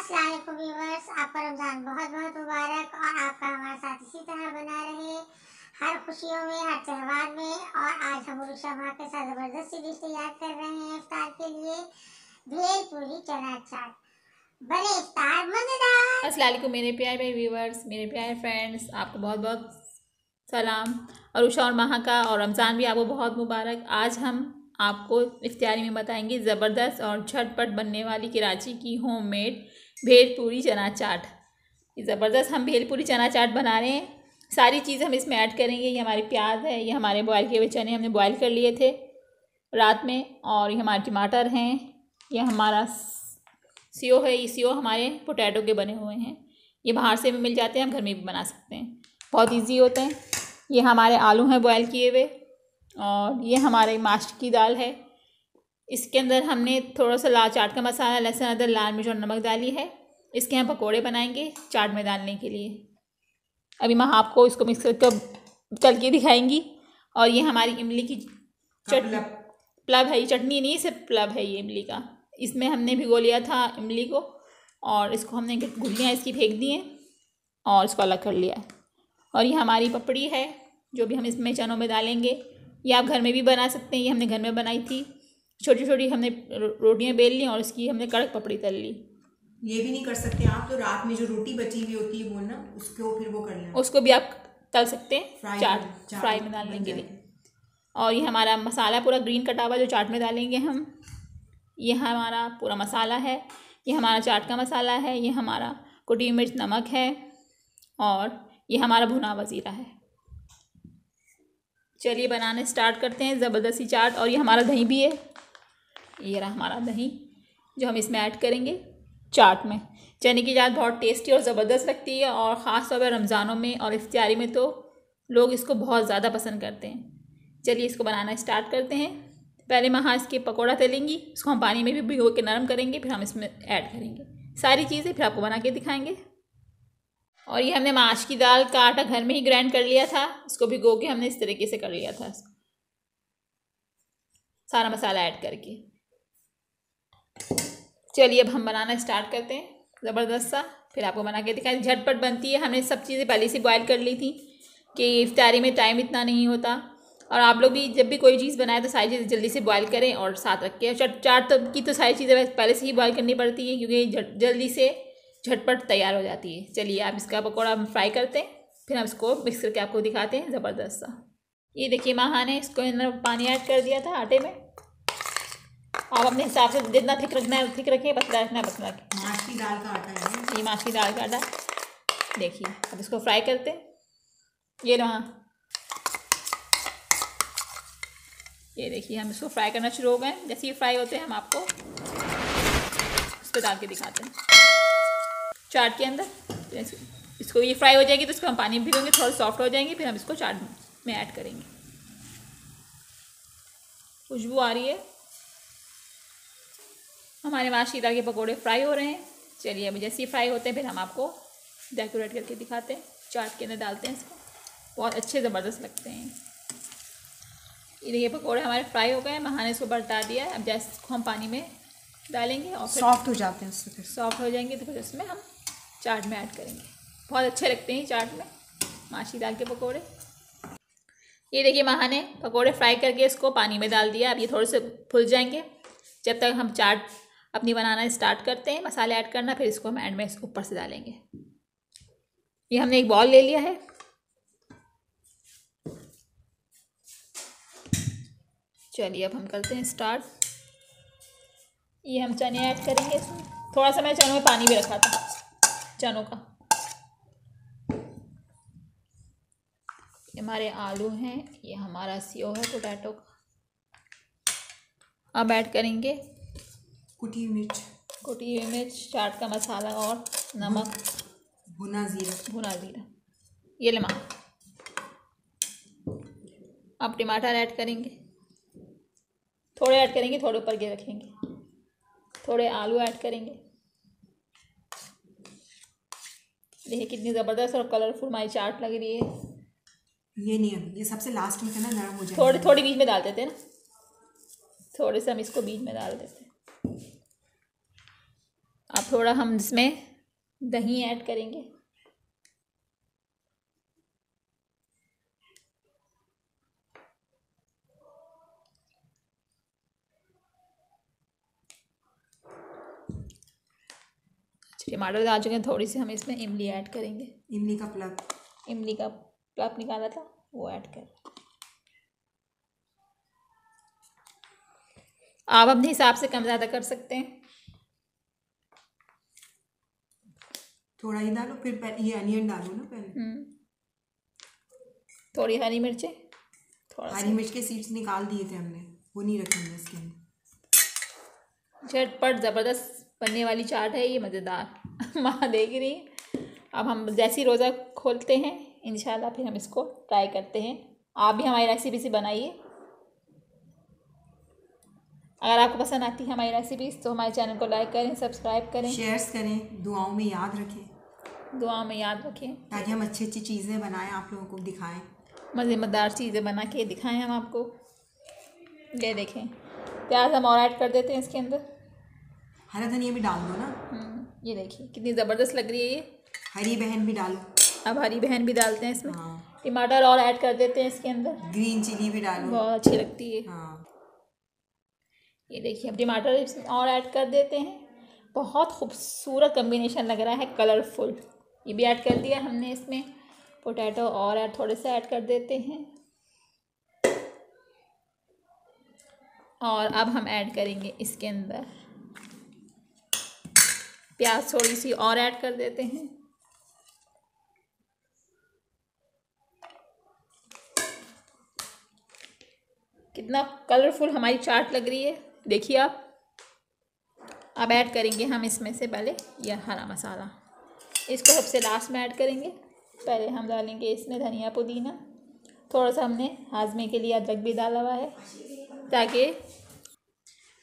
अस्सलाम वालेकुम व्यूअर्स, आपका रमज़ान बहुत बहुत मुबारक और आपका हमारे साथ इसी तरह बना रहे हर खुशियों में, हर त्यौहार में। और आज हम उर्षा माँ के साथ ज़बरदस्त सी डिश तैयार कर रहे हैं इफ्तार के लिए, भेलपूरी चना चाट। बने इफ्तार मज़ेदार। अस्सलाम वालेकुम मेरे प्यारे व्यूअर्स, मेरे प्यारे फ्रेंड्स, आपको बहुत बहुत सलाम और उषा और माह का और रमज़ान भी आपको बहुत मुबारक। आज हम आपको इफ्तारी में बताएंगे ज़बरदस्त और झटपट बनने वाली कराची की होममेड भेलपूरी चना चाट। ज़बरदस्त हम भेलपूरी चना चाट बना रहे हैं। सारी चीज़ हम इसमें ऐड करेंगे। ये हमारी प्याज है, ये हमारे बॉयल किए हुए चने हमने बॉयल कर लिए थे रात में, और ये हमारे टमाटर हैं, ये हमारा सीओ है, ये सीओ हमारे पोटैटो के बने हुए हैं। ये बाहर से भी मिल जाते हैं, हम घर में भी बना सकते हैं, बहुत इजी होते हैं। ये हमारे आलू हैं बॉयल किए हुए, और ये हमारे माश की दाल है। इसके अंदर हमने थोड़ा सा लाल चाट का मसाला, लहसुन, अदरक, लाल मिर्च और नमक डाली है। इसके हम पकोड़े बनाएंगे चाट में डालने के लिए। अभी मैं आपको इसको मिक्स करके तल के दिखाएंगी। और ये हमारी इमली की चटनी, प्लब है, ये चटनी नहीं सिर्फ प्लब है ये इमली का। इसमें हमने भिगो लिया था इमली को, और इसको हमने गुठलियाँ इसकी फेंक दी हैं और इसको अलग कर लिया है। और ये हमारी पपड़ी है जो भी हम इसमें चनों में डालेंगे। ये आप घर में भी बना सकते हैं, ये हमने घर में बनाई थी। छोटी छोटी हमने रोटियां बेल ली और इसकी हमने कड़क पपड़ी तल ली। ये भी नहीं कर सकते आप तो रात में जो रोटी बची हुई होती है वो ना, उसको फिर वो कर लेना, उसको भी आप तल सकते हैं चाट फ्राई में डालने के लिए। और ये हमारा मसाला पूरा ग्रीन कटा हुआ जो चाट में डालेंगे हम, ये हमारा पूरा मसाला है। ये हमारा चाट का मसाला है, ये हमारा कुटी मिर्च नमक है, और ये हमारा भुना हुआ ज़ीरा है। चलिए बनाने स्टार्ट करते हैं ज़बरदस्ती चाट। और ये हमारा दही भी है, ये रहा हमारा दही जो हम इसमें ऐड करेंगे चाट में। चने की चाट बहुत टेस्टी और ज़बरदस्त लगती है, और ख़ास तौर पर रमज़ानों में और इफ्तारी में तो लोग इसको बहुत ज़्यादा पसंद करते हैं। चलिए इसको बनाना स्टार्ट करते हैं। पहले मैं इसके पकौड़ा तलेंगी, इसको हम पानी में भी भिगो के नरम करेंगे, फिर हम इसमें ऐड करेंगे सारी चीज़ें, फिर आपको बना के दिखाएंगे। और ये हमने माश की दाल का आटा घर में ही ग्राइंड कर लिया था, इसको भिगो के हमने इस तरीके से कर लिया था, सारा मसाला ऐड करके। चलिए अब हम बनाना स्टार्ट करते हैं ज़बरदस्त सा, फिर आपको बना के दिखाएं। झटपट बनती है, हमने सब चीज़ें पहले से बॉयल कर ली थी कि इफ्तारी में टाइम इतना नहीं होता। और आप लोग भी जब भी कोई चीज़ बनाए तो सारी चीज़ें जल्दी से बॉयल करें और साथ रखें। चाट तो सारी चीज़ें पहले से ही बॉयल करनी पड़ती है, क्योंकि जल्दी से झटपट तैयार हो जाती है। चलिए आप इसका पकौड़ा हम फ्राई करते हैं, फिर हम इसको मिक्स करके आपको दिखाते हैं ज़बरदस्त सा। ये देखिए माँ ने इसको अंदर पानी ऐड कर दिया था आटे में। आप अपने हिसाब से जितना थिक रखना है थिक रखें, पतला रखना है पतला रखें। माश की दाल का आटा है ये, माश की दाल का आटा। देखिए अब इसको फ्राई करते हैं। ये रहा, ये देखिए हम इसको फ्राई करना शुरू हो गए। जैसे ये फ्राई होते हैं हम आपको उस पर डाल के दिखाते हैं चाट के अंदर। जैसे इसको ये फ्राई हो जाएगी तो इसको हम पानी में भिगोंगे, थोड़ा सॉफ्ट हो जाएंगे, फिर हम इसको चाट में ऐड करेंगे। खुशबू आ रही है, हमारे माश की दाल के पकौड़े फ्राई हो रहे हैं। चलिए अभी जैसे ही फ्राई होते हैं फिर हम आपको डेकोरेट करके दिखाते हैं, चाट के अंदर डालते हैं इसको, बहुत अच्छे ज़बरदस्त लगते हैं। ये देखिए पकौड़े हमारे फ्राई हो गए हैं, महाने इसको बरता दिया है। अब जैसे इसको हम पानी में डालेंगे और फिर सॉफ्ट हो जाते हैं, उससे फिर सॉफ्ट हो जाएंगे तो फिर उसमें हम चाट में ऐड करेंगे। बहुत अच्छे लगते हैं चाट में माश की दाल के पकौड़े। ये देखिए महाने पकौड़े फ्राई करके इसको पानी में डाल दिया। अब ये थोड़े से फुल जाएंगे, जब तक हम चाट अपनी बनाना स्टार्ट करते हैं, मसाले ऐड करना, फिर इसको हम एंड में ऊपर से डालेंगे। ये हमने एक बॉल ले लिया है, चलिए अब हम करते हैं स्टार्ट। ये हम चने ऐड करेंगे इसमें। थोड़ा सा मैं चनों में पानी भी रखा था चनों का। ये हमारे आलू हैं, ये हमारा सीओ है पोटैटो का। अब ऐड करेंगे कुटी मिर्च, चाट का मसाला और नमक, भुना ज़ीरा। ये ले माँ। अब टमाटर ऐड करेंगे, थोड़े ऐड करेंगे, थोड़े ऊपर के रखेंगे। थोड़े आलू ऐड करेंगे। देखिए कितनी ज़बरदस्त और कलरफुल हमारी चाट लग रही है। ये नहीं है, ये सबसे लास्ट में करना, नरम हो जाएगा। थोड़ी बीच में डाल देते हैं ना, थोड़े से हम इसको बीच में डाल देते हैं। अब थोड़ा हम इसमें दही ऐड करेंगे। टमाटर डाल चुके हैं, थोड़ी सी हम इसमें इमली ऐड करेंगे। इमली का पल्प निकाला था वो ऐड कर। आप अपने हिसाब से कम ज़्यादा कर सकते हैं। थोड़ा ही डालो, फिर ये अनियन डालो ना पहले। थोड़ी हरी मिर्चें, हरी मिर्च के सीड्स निकाल दिए थे हमने, वो नहीं रखेंगे इसके अंदर। झटपट ज़बरदस्त बनने वाली चाट है ये, मज़ेदार। माँ देख रही है। अब हम जैसी रोज़ा खोलते हैं इंशाल्लाह फिर हम इसको ट्राई करते हैं। आप भी हमारी रेसिपी से बनाइए। अगर आपको पसंद आती है हमारी रेसिपीज़ तो हमारे चैनल को लाइक करें, सब्सक्राइब करें, शेयर्स करें, दुआओं में याद रखें। ताकि हम अच्छी अच्छी चीज़ें बनाएं, आप लोगों को दिखाएं, मज़ेदार चीज़ें बना के दिखाएं हम आपको। ये देखें, प्याज हम और ऐड कर देते हैं इसके अंदर। हरा धनिया भी डाल दो ना। ये देखिए कितनी ज़बरदस्त लग रही है ये। हरी बहन भी डालो। अब हरी बहन भी डालते हैं इसमें। हाँ। टमाटर और ऐड कर देते हैं इसके अंदर। ग्रीन चिली भी डालो, बहुत अच्छी लगती है। हाँ। ये देखिए अब टमाटर इसमें और ऐड कर देते हैं। बहुत खूबसूरत कम्बिनेशन लग रहा है, कलरफुल। ये भी ऐड कर दिया हमने इसमें। पोटैटो और ऐड थोड़े से ऐड कर देते हैं। और अब हम ऐड करेंगे इसके अंदर प्याज, थोड़ी सी और ऐड कर देते हैं। कितना कलरफुल हमारी चाट लग रही है, देखिए आप। अब ऐड करेंगे हम इसमें से पहले यह हरा मसाला, इसको सबसे लास्ट में ऐड करेंगे। पहले हम डालेंगे इसमें धनिया पुदीना, थोड़ा सा हमने हाजमे के लिए अदरक भी डाला हुआ है ताकि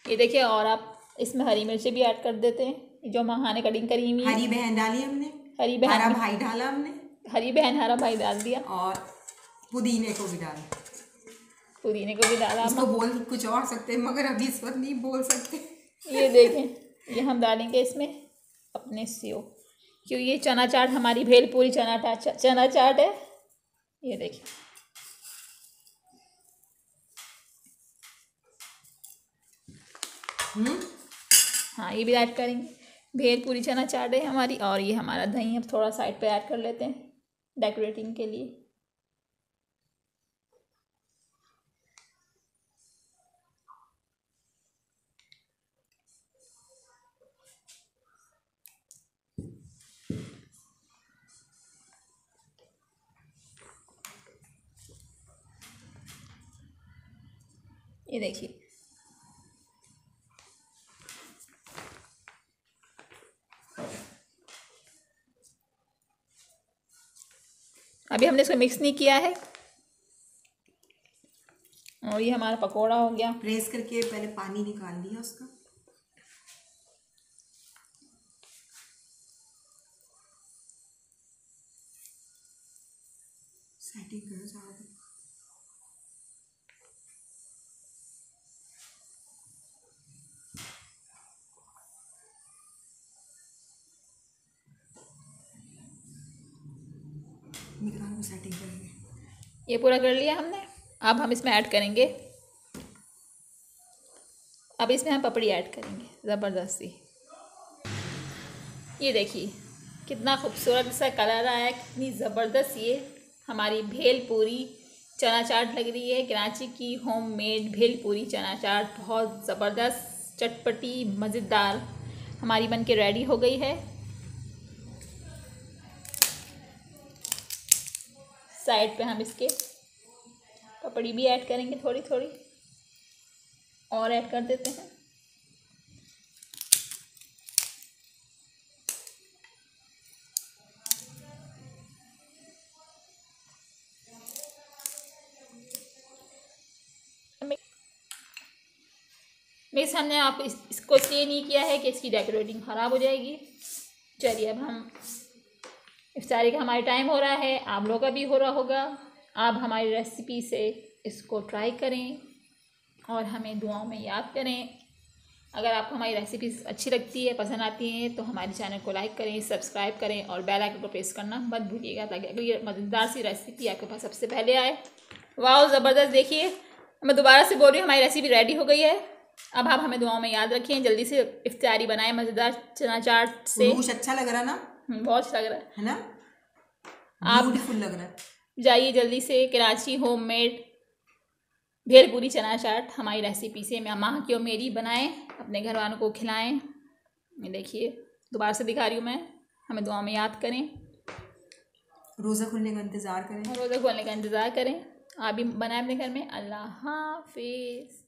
ये देखिए। और आप इसमें हरी मिर्ची भी ऐड कर देते हैं जो माँ ने कटिंग करी हुई है। हरी बहन डाली हमने, हरी बहन, हरा भाई डाला हमने, हरी बहन हरा भाई डाल दिया, और पुदीने को भी डाला। पुदीने को भी डाला। इसको बोल कुछ और सकते हैं मगर अभी इस वक्त नहीं बोल सकते। ये देखें, ये हम डालेंगे इसमें अपने सेव, क्योंकि ये चना चाट हमारी भेलपूरी चना चाट है। ये देखिए हाँ, ये भी ऐड करेंगे। भेलपूरी चना चाट है हमारी। और ये हमारा दही अब थोड़ा साइड पे ऐड कर लेते हैं डेकोरेटिंग के लिए। ये देखिए अभी हमने इसको मिक्स नहीं किया है। और ये हमारा पकोड़ा हो गया। प्रेस करके पहले पानी निकाल लिया उसका। सेटिंग करो सारा। सेटिंग करेंगे। ये पूरा कर लिया हमने। अब हम इसमें ऐड करेंगे, अब इसमें हम पपड़ी ऐड करेंगे ज़बरदस्ती। ये देखिए कितना खूबसूरत सा कलर आया, कितनी ज़बरदस्त ये हमारी भेलपूरी चना चाट लग रही है। कराची की होममेड भेलपूरी चना चाट बहुत ज़बरदस्त, चटपटी, मज़ेदार हमारी बन के रेडी हो गई है। साइड पे हम इसके पपड़ी भी ऐड करेंगे, थोड़ी थोड़ी और ऐड कर देते हैं। मिक्स हमने आप इसको इसलिए नहीं किया है कि इसकी डेकोरेटिंग ख़राब हो जाएगी। चलिए अब हम इफ्तारी का हमारा टाइम हो रहा है, आप लोगों का भी हो रहा होगा। आप हमारी रेसिपी से इसको ट्राई करें और हमें दुआओं में याद करें। अगर आपको हमारी रेसिपी अच्छी लगती है, पसंद आती है, तो हमारे चैनल को लाइक करें, सब्सक्राइब करें और बेल आइकन को प्रेस करना मत भूलिएगा, ताकि अगली मज़ेदार सी रेसिपी आपके पास सबसे पहले आए। वाह ज़बरदस्त। देखिए मैं दोबारा से बोल रही हूँ, हमारी रेसिपी रेडी हो गई है। अब आप हमें दुआओं में याद रखें, जल्दी से इफ्तारी बनाएं मज़ेदार चना चाट से। अच्छा लग रहा ना? बहुत अच्छा लग रहा है ना? आप ब्यूटीफुल लग रहा है। जाइए जल्दी से कराची होममेड भेलपूरी चना चाट हमारी रेसिपी से माह की और मेरी बनाएं, अपने घर वालों को खिलाएं। ये देखिए दोबारा से दिखा रही हूँ मैं, हमें दुआ में याद करें, रोज़ा खुलने का इंतज़ार करें। रोज़ा खोलने का इंतज़ार करें। आप भी बनाएं अपने घर में। अल्लाह हाफिज़।